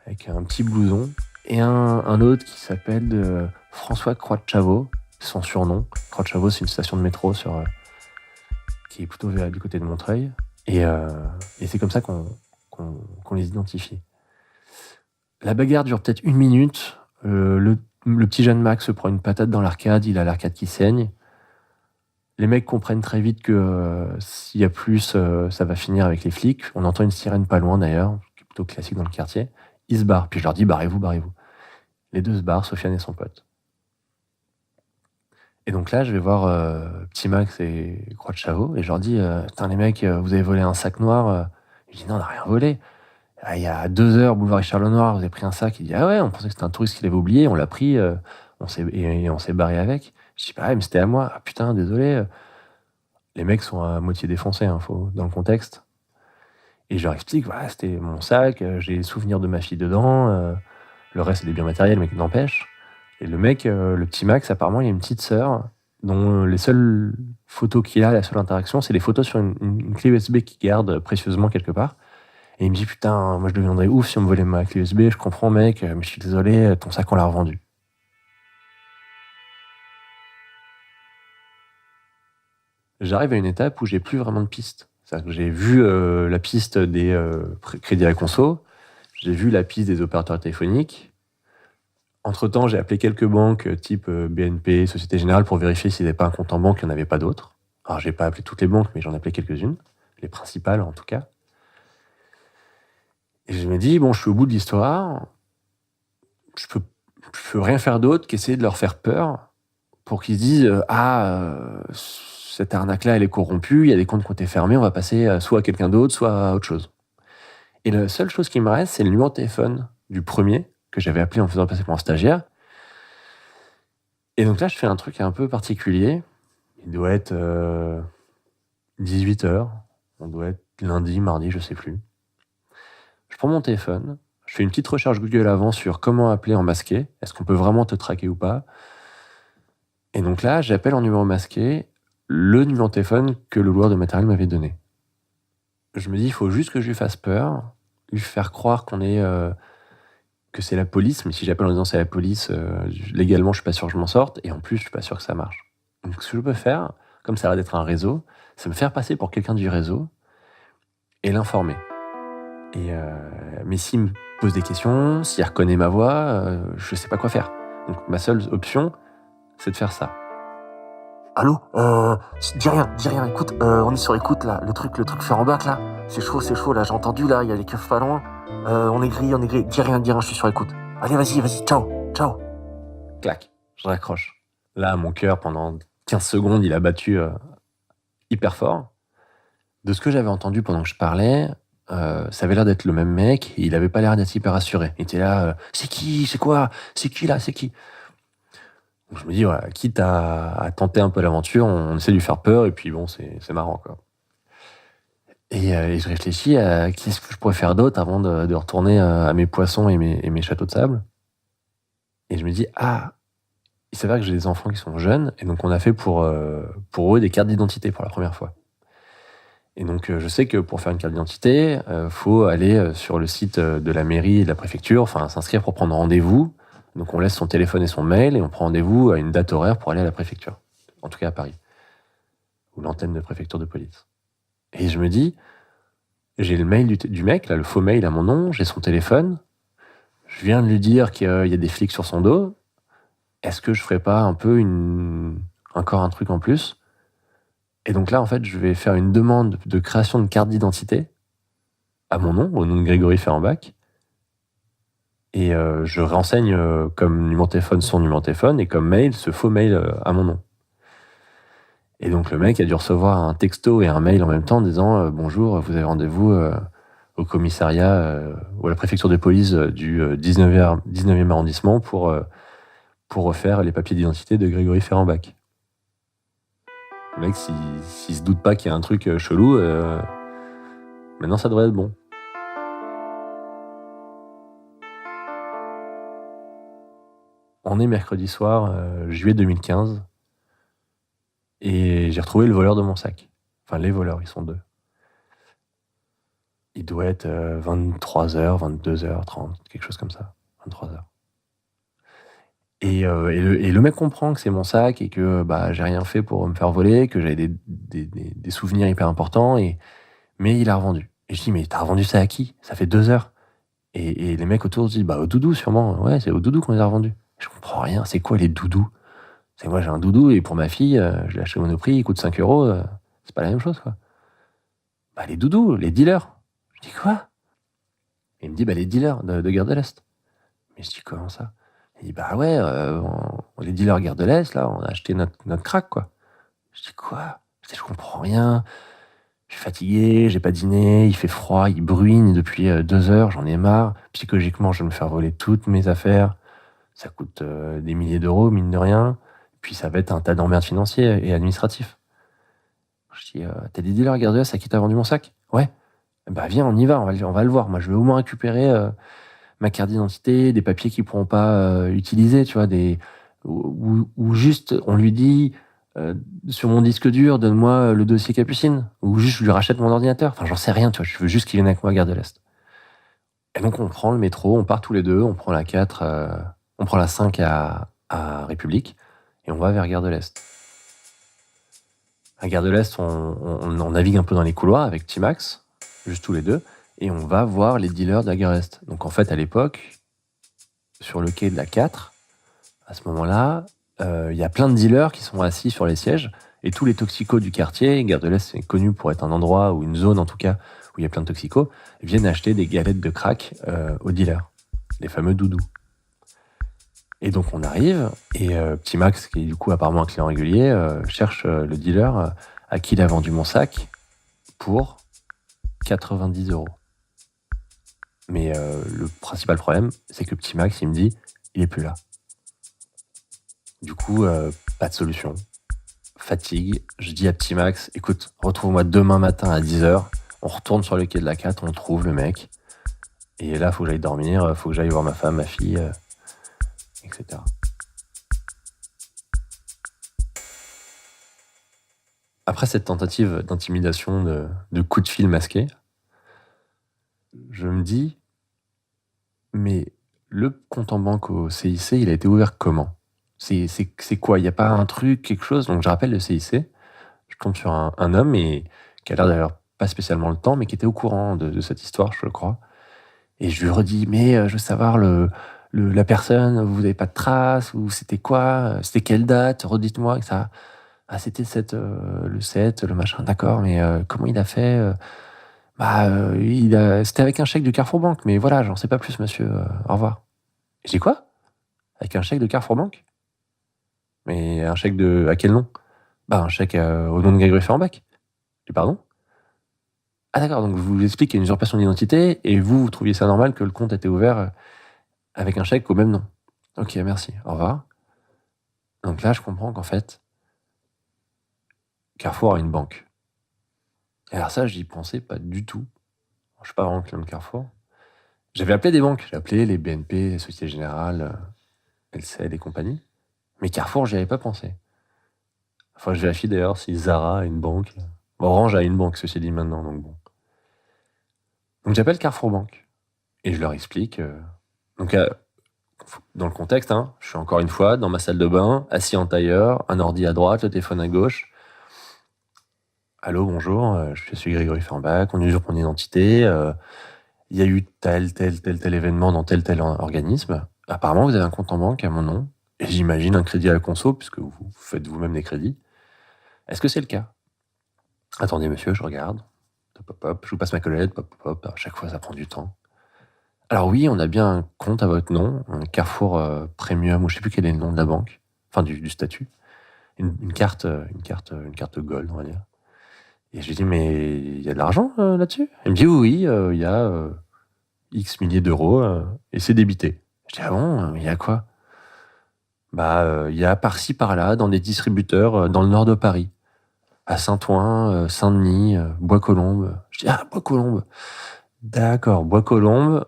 petit blouson, et un autre qui s'appelle François Croix-de-Chavaux, son surnom. Croix-de-Chavaux, c'est une station de métro qui est plutôt du côté de Montreuil, et c'est comme ça qu'on les identifie. La bagarre dure peut-être 1 minute. Le petit jeune Max se prend une patate dans l'arcade, il a l'arcade qui saigne. Les mecs comprennent très vite que s'il y a plus, ça va finir avec les flics. On entend une sirène pas loin d'ailleurs, qui est plutôt classique dans le quartier. Ils se barrent, puis je leur dis barrez-vous, barrez-vous. Les deux se barrent, Sofiane et son pote. Et donc là, je vais voir petit Max et Croix-de-Chavaux, et je leur dis putain les mecs, vous avez volé un sac noir. Je dis non, on n'a rien volé. Ah, il y a 2 heures, boulevard Richard Lenoir, vous avez pris un sac. Il dit ah ouais, on pensait que c'était un touriste qui l'avait oublié, on l'a pris, on s'est barré avec. Je dis bah ouais, mais c'était à moi. Ah putain, désolé. Les mecs sont à moitié défoncés, dans le contexte. Et je leur explique, voilà, c'était mon sac, j'ai les souvenirs de ma fille dedans, le reste c'est des biens matériels, mais n'empêche. Et le mec, le petit Max, apparemment, il a une petite sœur dont les seules photos qu'il a, la seule interaction, c'est les photos sur une clé USB qu'il garde précieusement quelque part. Et il me dit, putain, moi je deviendrais ouf si on me volait ma clé USB, je comprends mec, mais je suis désolé, ton sac on l'a revendu. J'arrive à une étape où j'ai plus vraiment de piste. C'est-à-dire que j'ai vu la piste des crédits à la conso, j'ai vu la piste des opérateurs téléphoniques. Entre-temps, j'ai appelé quelques banques type BNP, Société Générale, pour vérifier s'il n'y avait pas un compte en banque, il n'y en avait pas d'autres. Alors, j'ai pas appelé toutes les banques, mais j'en ai appelé quelques-unes, les principales en tout cas. Et je me dis, bon, je suis au bout de l'histoire, je peux rien faire d'autre qu'essayer de leur faire peur pour qu'ils se disent cette arnaque-là, elle est corrompue, il y a des comptes qui ont été fermés, on va passer soit à quelqu'un d'autre, soit à autre chose. Et la seule chose qui me reste, c'est le numéro de téléphone du premier, que j'avais appelé en faisant passer pour un stagiaire. Et donc là, je fais un truc un peu particulier. Il doit être 18h. On doit être lundi, mardi, je sais plus. Je prends mon téléphone. Je fais une petite recherche Google avant sur comment appeler en masqué. Est-ce qu'on peut vraiment te traquer ou pas? Et donc là, j'appelle en numéro masqué le numéro de téléphone que le loueur de matériel m'avait donné. Je me dis, il faut juste que je lui fasse peur, lui faire croire que c'est la police, mais si j'appelle en disant c'est la police, légalement, je suis pas sûr que je m'en sorte, et en plus, je suis pas sûr que ça marche. Donc, ce que je peux faire, comme ça a l'air d'être un réseau, c'est me faire passer pour quelqu'un du réseau et l'informer. Mais s'il me pose des questions, s'il reconnaît ma voix, je sais pas quoi faire. Donc, ma seule option, c'est de faire ça. Allô, dis rien, écoute, on est sur écoute là, le truc fait en bac là, c'est chaud là, j'ai entendu là, il y a les keufs pas loin, on est grillé, dis rien, je suis sur écoute. Allez, vas-y, ciao. Clac, je raccroche. Là, mon cœur, pendant 15 secondes, il a battu hyper fort. De ce que j'avais entendu pendant que je parlais, ça avait l'air d'être le même mec, et il avait pas l'air d'être hyper rassuré. Il était là, c'est qui, c'est quoi, c'est qui là, c'est qui? Donc je me dis, voilà, quitte à tenter un peu l'aventure, on essaie de lui faire peur, et puis bon, c'est marrant, quoi. Et je réfléchis à qu'est-ce que je pourrais faire d'autre avant de retourner à mes poissons et mes châteaux de sable. Et je me dis, il s'avère que j'ai des enfants qui sont jeunes, et donc on a fait pour eux des cartes d'identité pour la première fois. Et donc je sais que pour faire une carte d'identité, faut aller sur le site de la mairie et de la préfecture, enfin s'inscrire pour prendre rendez-vous. Donc on laisse son téléphone et son mail, et on prend rendez-vous à une date horaire pour aller à la préfecture. En tout cas à Paris. Ou l'antenne de préfecture de police. Et je me dis, j'ai le mail du mec, là, le faux mail à mon nom, j'ai son téléphone, je viens de lui dire qu'il y a des flics sur son dos, est-ce que je ferais pas un peu encore un truc en plus? Et donc là, en fait, je vais faire une demande de création de carte d'identité à mon nom, au nom de Grégory Ferrenbach, et je renseigne comme numéro de téléphone son numéro de téléphone, et comme mail, ce faux mail à mon nom. Et donc le mec a dû recevoir un texto et un mail en même temps en disant bonjour, vous avez rendez-vous au commissariat ou à la préfecture de police du 19e arrondissement pour refaire les papiers d'identité de Grégory Ferrenbach. Le mec, s'il se doute pas qu'il y a un truc chelou, maintenant ça devrait être bon. On est mercredi soir, juillet 2015. Et j'ai retrouvé le voleur de mon sac. Enfin, les voleurs, ils sont 2. Il doit être 23h, 22h30, quelque chose comme ça. 23h. Et le mec comprend que c'est mon sac et que j'ai rien fait pour me faire voler, que j'avais des souvenirs hyper importants, mais il a revendu. Et je dis, mais t'as revendu ça à qui? Ça fait 2 heures. Et les mecs autour se disent, au doudou sûrement. Ouais, c'est au doudou qu'on les a revendus. Je comprends rien. C'est quoi les doudous? C'est moi, j'ai un doudou et pour ma fille, je l'ai acheté au Monoprix, il coûte 5 euros. C'est pas la même chose, quoi. Les doudous, les dealers. Je dis quoi? Et il me dit, les dealers de Gare de l'Est. Mais je dis, comment ça? Il dit, ouais, les dealers Gare de l'Est, là, on a acheté notre crack, quoi. Je dis, quoi? Je comprends rien. Je suis fatigué, j'ai pas dîné, il fait froid, il bruine depuis 2 heures, j'en ai marre. Psychologiquement, je vais me faire voler toutes mes affaires. Ça coûte des milliers d'euros, mine de rien. Puis ça va être un tas d'emmerdes financiers et administratifs. Je dis, t'as des dealers Gare de l'Est à qui t'as vendu mon sac? Ouais. Viens, on y va, on va le voir. Moi, je vais au moins récupérer ma carte d'identité, des papiers qu'ils pourront pas utiliser, tu vois, ou juste, on lui dit, sur mon disque dur, donne-moi le dossier Capucine, ou juste je lui rachète mon ordinateur. Enfin, j'en sais rien, tu vois, je veux juste qu'il vienne avec moi à Gare de l'Est. Et donc, on prend le métro, on part tous les deux, on prend la 4, on prend la 5 à République, et on va vers Gare de l'Est. À Gare de l'Est, on navigue un peu dans les couloirs avec Timax, juste tous les deux, et on va voir les dealers de la Gare Est. Donc en fait, à l'époque, sur le quai de la 4, à ce moment-là, il y a plein de dealers qui sont assis sur les sièges, et tous les toxicos du quartier, Gare de l'Est c'est connu pour être un endroit, ou une zone en tout cas, où il y a plein de toxicos, viennent acheter des galettes de crack aux dealers, les fameux doudous. Et donc on arrive, et Petit Max, qui est du coup apparemment un client régulier, cherche le dealer à qui il a vendu mon sac pour 90 euros. Mais le principal problème, c'est que Petit Max, il me dit, il est plus là. Du coup, pas de solution. Fatigue. Je dis à Petit Max, écoute, retrouve-moi demain matin à 10h. On retourne sur le quai de la 4, on trouve le mec. Et là, faut que j'aille dormir, faut que j'aille voir ma femme, ma fille, etc. Après cette tentative d'intimidation, de coup de fil masqué, je me dis, mais le compte en banque au CIC, il a été ouvert comment? C'est quoi? Il n'y a pas un truc, quelque chose? Donc je rappelle le CIC, je tombe sur un homme qui a l'air d'avoir pas spécialement le temps, mais qui était au courant de cette histoire, je crois. Et je lui redis, mais je veux savoir la personne, vous n'avez pas de traces, ou c'était quoi? C'était quelle date? Redites-moi que ça. Ah, c'était le 7, le machin, d'accord, mais comment il a fait? C'était avec un chèque de Carrefour Banque, mais voilà, j'en sais pas plus, monsieur, au revoir. Et je dis quoi? Avec un chèque de Carrefour Banque? Mais un chèque à quel nom? Un chèque au nom de Grégory Ferrambach. Je dis pardon? Ah d'accord, donc je vous explique qu'il y a une usurpation d'identité, et vous trouviez ça normal que le compte était ouvert avec un chèque au même nom. Ok, merci, au revoir. Donc là, je comprends qu'en fait, Carrefour a une banque. Et alors ça, j'y pensais pas du tout. Je suis pas vraiment client de Carrefour. J'avais appelé des banques. J'ai appelé les BNP, les Société Générale, LCL et compagnie. Mais Carrefour, j'y avais pas pensé. Enfin, je vérifie d'ailleurs si Zara a une banque. Orange a une banque, ceci dit maintenant, donc bon. Donc j'appelle Carrefour Banque. Et je leur explique. Donc dans le contexte, je suis encore une fois dans ma salle de bain, assis en tailleur, un ordi à droite, le téléphone à gauche. Allô, bonjour, je suis Grégory Ferrambach, on usurpe mon identité. Il y a eu tel événement dans tel organisme. Apparemment, vous avez un compte en banque à mon nom. Et j'imagine un crédit à la conso, puisque vous faites vous-même des crédits. Est-ce que c'est le cas? Attendez, monsieur, je regarde. Hop, je vous passe ma collègue. Hop. À chaque fois, ça prend du temps. Alors oui, on a bien un compte à votre nom, un Carrefour Premium, ou je sais plus quel est le nom de la banque, enfin du statut. Une carte Gold, on va dire. Et je lui dis, mais il y a de l'argent là-dessus? Il me dit, oui, il y a X milliers d'euros, et c'est débité. Je dis, ah bon, il y a quoi? Il y a par-ci, par-là, dans des distributeurs dans le nord de Paris. À Saint-Ouen, Saint-Denis, Bois-Colombes. Je dis, ah, Bois-Colombes. D'accord, Bois-Colombes.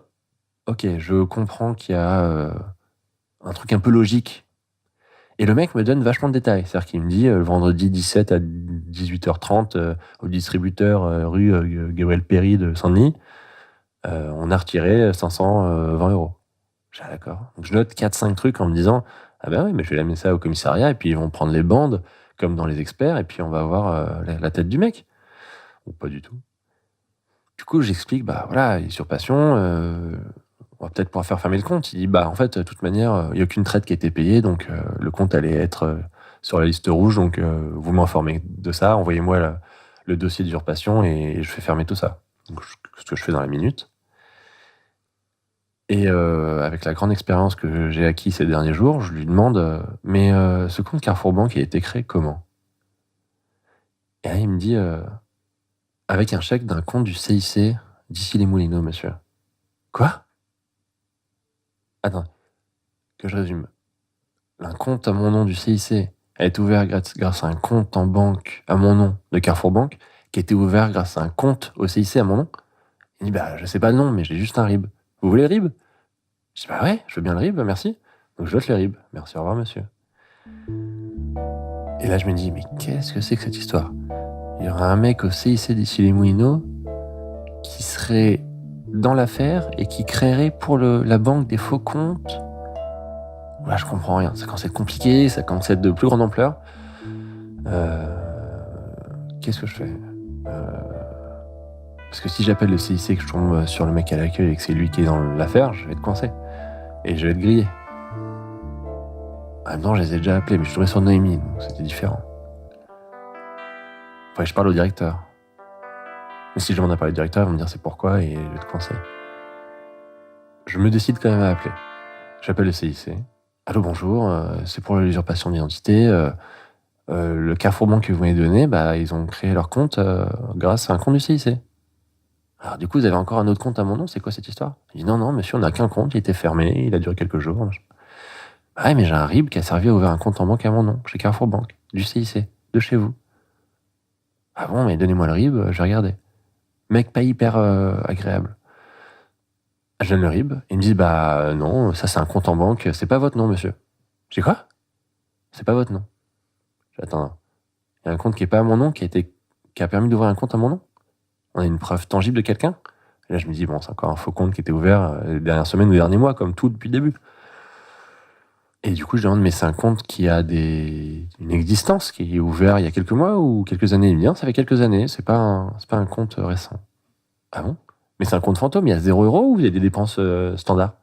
Ok, je comprends qu'il y a un truc un peu logique. Et le mec me donne vachement de détails. C'est-à-dire qu'il me dit, le vendredi 17 à 18h30, au distributeur rue Gabriel Péry de Saint-Denis, on a retiré 520 €. J'ai dit, ah, d'accord. Donc je note 4-5 trucs en me disant, ah ben oui, mais je vais amener ça au commissariat, et puis ils vont prendre les bandes, comme dans Les Experts, et puis on va voir la tête du mec. Ou pas du tout. Du coup, j'explique, bah voilà, usurpation, on va peut-être pouvoir faire fermer le compte. Il dit, bah en fait, de toute manière, il n'y a aucune traite qui a été payée, donc le compte allait être sur la liste rouge, donc vous m'informez de ça, envoyez-moi le dossier d'usurpation et je fais fermer tout ça. Donc, ce que je fais dans la minute. Et avec la grande expérience que j'ai acquis ces derniers jours, je lui demande, mais ce compte Carrefour Banque a été créé comment? Et là, il me dit, avec un chèque d'un compte du CIC d'Issy-les-Moulineaux, monsieur. Quoi? Attends, que je résume. Un compte à mon nom du CIC a été ouvert grâce à un compte en banque à mon nom de Carrefour Banque, qui a été ouvert grâce à un compte au CIC à mon nom. Il dit, bah je sais pas le nom, mais j'ai juste un RIB. Vous voulez le RIB? Je dis, bah ouais, je veux bien le RIB, merci. Donc je note le RIB. Merci, au revoir monsieur. Et là je me dis, mais qu'est-ce que c'est que cette histoire? Il y aura un mec au CIC d'Issy-les-Moulineaux qui serait dans l'affaire et qui créerait pour la banque des faux comptes. Là, je comprends rien. Ça commence à être compliqué, ça commence à être de plus grande ampleur. Qu'est-ce que je fais? Parce que si j'appelle le CIC et que je tombe sur le mec à l'accueil et que c'est lui qui est dans l'affaire, je vais être coincé. Et je vais être grillé. En même temps, je les ai déjà appelés, mais je suis tombé sur Noémie, donc c'était différent. Faudrait que je parle au directeur. Mais si je demande à parler au directeur, ils vont me dire c'est pourquoi et je vais être coincé. Je me décide quand même à appeler. J'appelle le CIC. Allô, bonjour, c'est pour l'usurpation d'identité. Le Carrefour Banque que vous m'avez donné, bah, ils ont créé leur compte grâce à un compte du CIC. Alors du coup, vous avez encore un autre compte à mon nom, c'est quoi cette histoire? Il dit non, monsieur, on n'a qu'un compte, il était fermé, il a duré quelques jours. Bah ouais, mais j'ai un RIB qui a servi à ouvrir un compte en banque à mon nom, chez Carrefour Banque, du CIC, de chez vous. Ah bon, mais donnez-moi le RIB, je vais regarder. Mec pas hyper agréable. Je donne le RIB, ils me disent bah non, ça c'est un compte en banque, c'est pas votre nom, monsieur. Je dis quoi? C'est pas votre nom. Attends, il y a un compte qui est pas à mon nom, qui a permis d'ouvrir un compte à mon nom? On a une preuve tangible de quelqu'un? Et là je me dis bon, c'est encore un faux compte qui était ouvert les dernières semaines ou les derniers mois, comme tout depuis le début. Et du coup je demande mais c'est un compte qui a une existence, qui est ouvert il y a quelques mois ou quelques années? Il me dit non, ça fait quelques années, c'est pas un compte récent. Ah bon? Mais c'est un compte fantôme, il y a 0 € ou il y a des dépenses standards?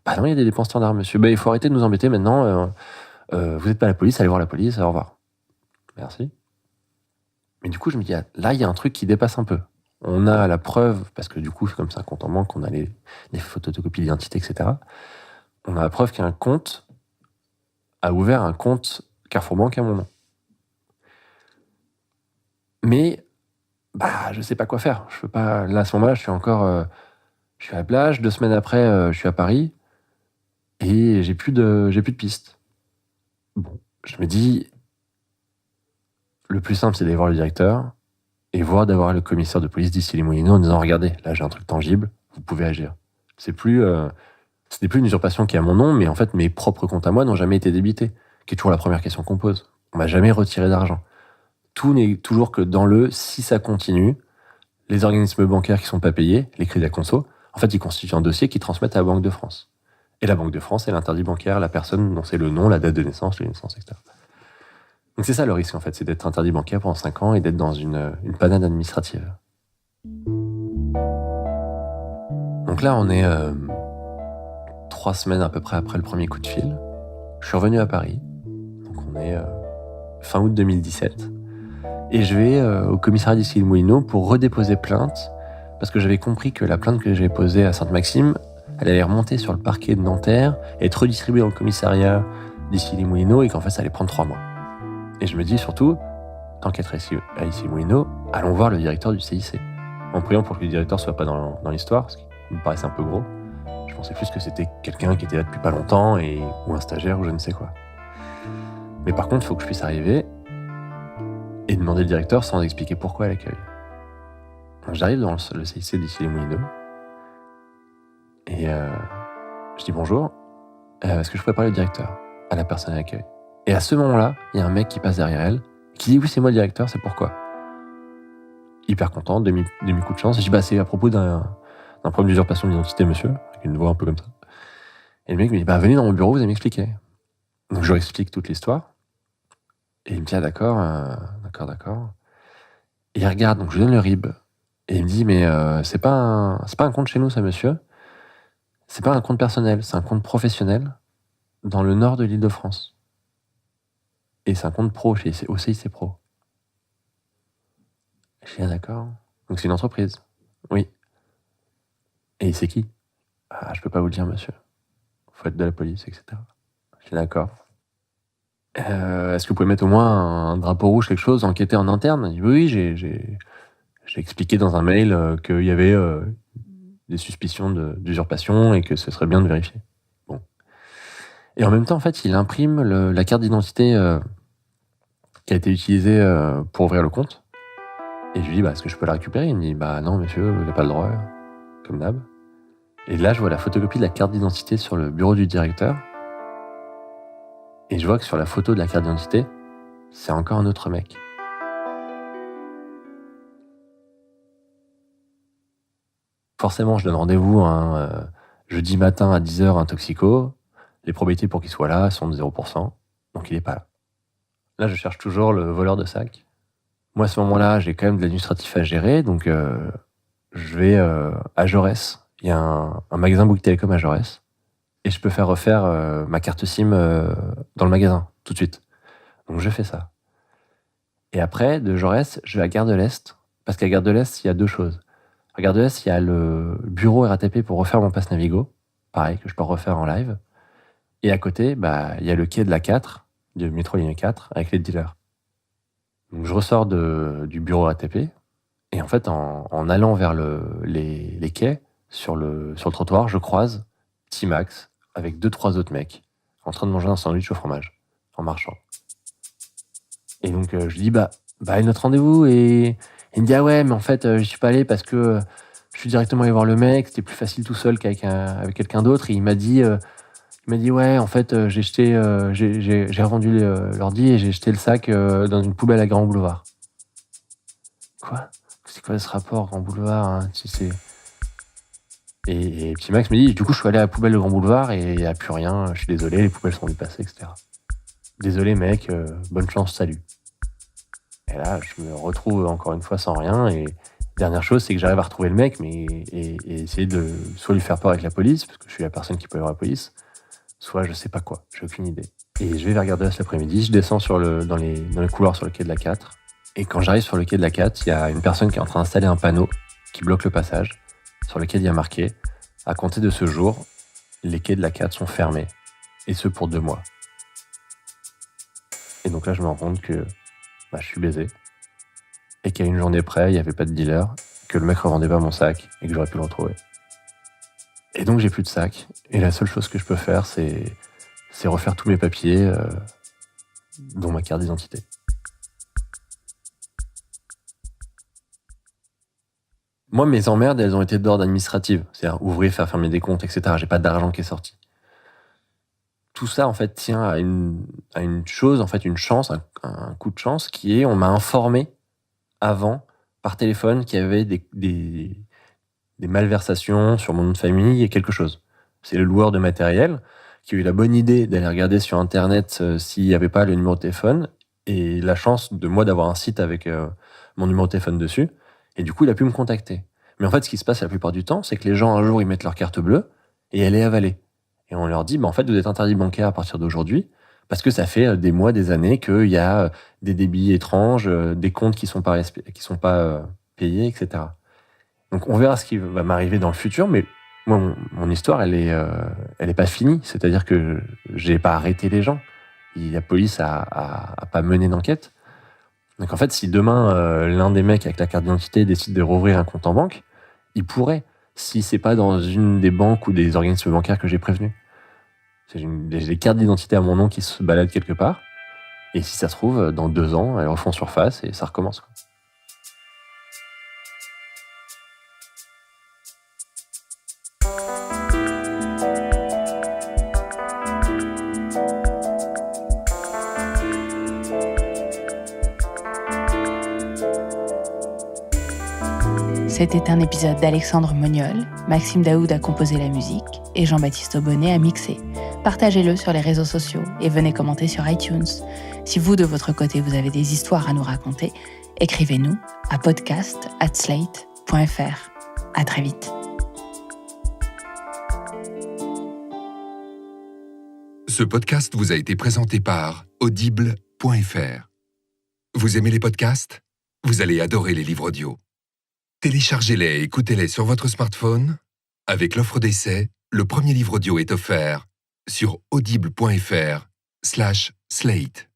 Bah non, il y a des dépenses standards, monsieur. Bah il faut arrêter de nous embêter maintenant. Vous n'êtes pas la police, allez voir la police, au revoir. Merci. Mais du coup, je me dis, là, il y a un truc qui dépasse un peu. On a la preuve, parce que du coup, comme c'est un compte en banque, on a les photocopies d'identité, etc. On a la preuve qu'un compte a ouvert un compte Carrefour Banque à mon nom. Mais, bah, je sais pas quoi faire. Je peux pas. Là, à ce moment-là, je suis à la plage. 2 semaines après, je suis à Paris. Et j'ai plus de pistes. Bon, je me dis, le plus simple, c'est d'aller voir le directeur et d'avoir le commissaire de police d'Issy-les-Moulineaux en disant regardez, là j'ai un truc tangible, vous pouvez agir. Ce n'est plus une usurpation qui est à mon nom, mais en fait mes propres comptes à moi n'ont jamais été débités, qui est toujours la première question qu'on pose. On m'a jamais retiré d'argent. Tout n'est toujours que si ça continue, les organismes bancaires qui sont pas payés, les Crédits Conso, en fait ils constituent un dossier qu'ils transmettent à la Banque de France. Et la Banque de France, elle interdit bancaire la personne dont c'est le nom, la date de naissance, les naissances, etc. Donc c'est ça le risque en fait, c'est d'être interdit bancaire pendant 5 ans et d'être dans une panade administrative. Donc là on est 3 semaines à peu près après le premier coup de fil. Je suis revenu à Paris, donc on est fin août 2017. Et je vais au commissariat d'Issy-les-Moulineaux pour redéposer plainte, parce que j'avais compris que la plainte que j'ai posée à Sainte-Maxime, elle allait remonter sur le parquet de Nanterre, et être redistribuée dans le commissariat d'Issy-les-Moulineaux, et qu'en fait ça allait prendre 3 mois. Et je me dis surtout, tant qu'être à Issy-les-Moulineaux, allons voir le directeur du CIC. En priant pour que le directeur soit pas dans l'histoire, parce qu'il me paraissait un peu gros. Je pensais plus que c'était quelqu'un qui était là depuis pas longtemps, ou un stagiaire, ou je ne sais quoi. Mais par contre, il faut que je puisse arriver et demander le directeur sans expliquer pourquoi à l'accueil. Donc j'arrive dans le CIC d'Issy-les-Moulineaux, et je dis bonjour, est-ce que je pourrais parler au directeur, à la personne à l'accueil? Et à ce moment-là, il y a un mec qui passe derrière elle, qui dit « Oui, c'est moi le directeur, c'est pourquoi ?» Hyper content, demi-coup de chance. Je dis « Bah, c'est à propos d'un problème d'usurpation d'identité, monsieur. » Avec une voix un peu comme ça. Et le mec me dit « Bah, venez dans mon bureau, vous allez m'expliquer. » Donc, je leur explique toute l'histoire. Et il me dit « Ah, d'accord. Et il regarde, donc je lui donne le RIB. Et il me dit « Mais c'est pas un compte chez nous, ça, monsieur. C'est pas un compte personnel, c'est un compte professionnel dans le nord de l'Île-de-France. Et c'est un compte pro chez OCIC Pro. » Je dis « Ah, d'accord. Donc, c'est une entreprise. » « Oui. » « Et c'est qui ?»« Ah, je peux pas vous le dire, monsieur. Faut être de la police, etc. » Je dis « D'accord. Est-ce que vous pouvez mettre au moins un drapeau rouge, quelque chose, enquêter en interne ?» Il dit « Oui, j'ai expliqué dans un mail qu'il y avait des suspicions d'usurpation et que ce serait bien de vérifier. » Bon. Et en même temps, en fait, il imprime la carte d'identité qui a été utilisée pour ouvrir le compte. Et je lui dis « Bah, est-ce que je peux la récupérer ?» Il me dit « Bah non, monsieur, vous n'avez pas le droit, comme d'hab. » Et là, je vois la photocopie de la carte d'identité sur le bureau du directeur. Et je vois que sur la photo de la carte d'identité, c'est encore un autre mec. Forcément, je donne rendez-vous jeudi matin à 10h à un toxico. Les probabilités pour qu'il soit là sont de 0%, donc il n'est pas là. Là, je cherche toujours le voleur de sac. Moi, à ce moment-là, j'ai quand même de l'administratif à gérer, donc je vais à Jaurès. Il y a un magasin Bouygues Télécom à Jaurès. Et je peux faire refaire ma carte SIM dans le magasin, tout de suite. Donc je fais ça. Et après, de Jaurès, je vais à Gare de l'Est, parce qu'à Gare de l'Est, il y a deux choses. À Gare de l'Est, il y a le bureau RATP pour refaire mon pass Navigo, pareil, que je peux refaire en live. Et à côté, il y a le quai de la 4, de métro ligne 4, avec les dealers. Donc je ressors du bureau RATP, et en fait, en allant vers les quais, sur le trottoir, je croise T-Max avec 2-3 autres mecs en train de manger un sandwich au fromage, en marchant. Et donc je dis bah notre rendez-vous, et il me dit ah ouais, mais en fait j'y suis pas allé parce que je suis directement allé voir le mec, c'était plus facile tout seul qu'avec avec quelqu'un d'autre. Et il m'a dit ouais, en fait j'ai revendu l'ordi et j'ai jeté le sac dans une poubelle à Grand Boulevard. Quoi ? C'est quoi ce rapport Grand Boulevard, hein, si c'est... Et petit Max me dit, du coup, je suis allé à la poubelle de Grand Boulevard et il n'y a plus rien, je suis désolé, les poubelles sont dépassées, etc. Désolé, mec, bonne chance, salut. Et là, je me retrouve encore une fois sans rien. Et dernière chose, c'est que j'arrive à retrouver le mec, et essayer de soit lui faire peur avec la police, parce que je suis la personne qui peut aller voir la police, soit je sais pas quoi, j'ai aucune idée. Et je vais vers Gare de l'Est l'après-midi, je descends dans les couloirs sur le quai de la 4. Et quand j'arrive sur le quai de la 4, il y a une personne qui est en train d'installer un panneau qui bloque le passage, sur lequel il y a marqué « À compter de ce jour, les quais de la 4 sont fermés, et ce pour 2 mois. » Et donc là, je me rends compte que je suis baisé, et qu'à une journée près, il n'y avait pas de dealer, que le mec revendait pas mon sac, et que j'aurais pu le retrouver. Et donc j'ai plus de sac, et la seule chose que je peux faire, c'est refaire tous mes papiers, dont ma carte d'identité. Moi, mes emmerdes, elles ont été d'ordre administratif, c'est-à-dire ouvrir, faire fermer des comptes, etc. J'ai pas d'argent qui est sorti. Tout ça, en fait, tient à une chose, en fait, une chance, un coup de chance, qui est, on m'a informé avant, par téléphone, qu'il y avait des malversations sur mon nom de famille et quelque chose. C'est le loueur de matériel qui a eu la bonne idée d'aller regarder sur Internet s'il n'y avait pas le numéro de téléphone, et la chance de moi d'avoir un site avec mon numéro de téléphone dessus. Et du coup, il a pu me contacter. Mais en fait, ce qui se passe la plupart du temps, c'est que les gens, un jour, ils mettent leur carte bleue et elle est avalée. Et on leur dit, en fait, vous êtes interdit bancaire à partir d'aujourd'hui, parce que ça fait des mois, des années qu'il y a des débits étranges, des comptes qui sont pas payés, etc. Donc, on verra ce qui va m'arriver dans le futur, mais moi, mon histoire, elle est pas finie. C'est-à-dire que j'ai pas arrêté les gens. La police a pas mené d'enquête. Donc en fait, si demain, l'un des mecs avec la carte d'identité décide de rouvrir un compte en banque, il pourrait, si c'est pas dans une des banques ou des organismes bancaires que j'ai prévenus. J'ai des cartes d'identité à mon nom qui se baladent quelque part, et si ça se trouve, dans 2 ans, elles refont surface et ça recommence. C'était un épisode d'Alexandre Moniol, Maxime Daoud a composé la musique et Jean-Baptiste Aubonnet a mixé. Partagez-le sur les réseaux sociaux et venez commenter sur iTunes. Si vous, de votre côté, vous avez des histoires à nous raconter, écrivez-nous à podcast@slate.fr. À très vite. Ce podcast vous a été présenté par audible.fr. Vous aimez les podcasts ? Vous allez adorer les livres audio. Téléchargez-les et écoutez-les sur votre smartphone. Avec l'offre d'essai, le premier livre audio est offert sur audible.fr/slate.